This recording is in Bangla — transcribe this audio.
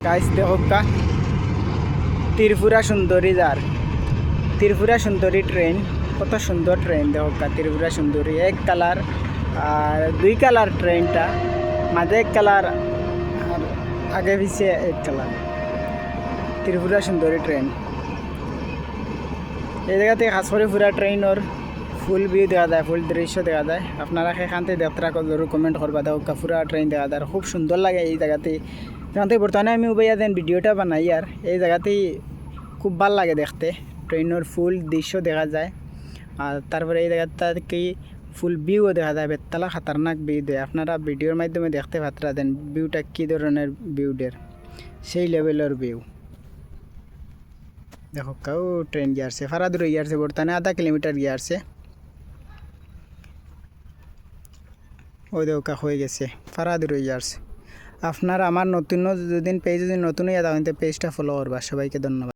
গাইস দেখো কা ত্রিপুরা সুন্দরী ত্রিপুরা সুন্দরী ট্রেন, কত সুন্দর ট্রেন দেখো কা। ত্রিপুরা সুন্দরী এক কালার আর দুই কালার ট্রেনটা, মাঝে এক কালার আর আগে পিছে এক কালার। ত্রিপুরা সুন্দরী ট্রেন এই জায়গা থেকে খাস করে পুরা ট্রেনের ফুল ভিউ দেখা যায়, ফুল দৃশ্য দেখা যায়। আপনারা সেখান থেকে যাত্রা করলে কমেন্ট করবা, দেখো পুরা ট্রেন দেখা যায়, খুব সুন্দর লাগে এই জায়গাতে। যেখান থেকে বর্তমানে আমি উবাইয়া দেন ভিডিওটা বানাই আর এই জায়গাতেই খুব ভাল লাগে দেখতে, ট্রেনের ফুল দৃশ্য দেখা যায়। আর তারপরে এই জায়গাটা কি ফুল ভিউও দেখা যায়, বেতলা খাতারনাক ভিউ দেয়। আপনারা ভিডিওর মাধ্যমে দেখতে পাত্রা দেন ভিউটা কী ধরনের ভিউডের, সেই লেভেলের ভিউ দেখো। কাউ ট্রেন গিয়ারছে ফারা দূরে গিয়ারছে, বর্তমানে 0.5 কিলোমিটার গিয়ারছে। ওই দেখো হয়ে গেছে, ফারা দূরে গিয়ারছে। আপনারা আমার নতুন যদি পেজ যদি নতুন হয়ে যান পেজটা ফলো করবা। সবাইকে ধন্যবাদ।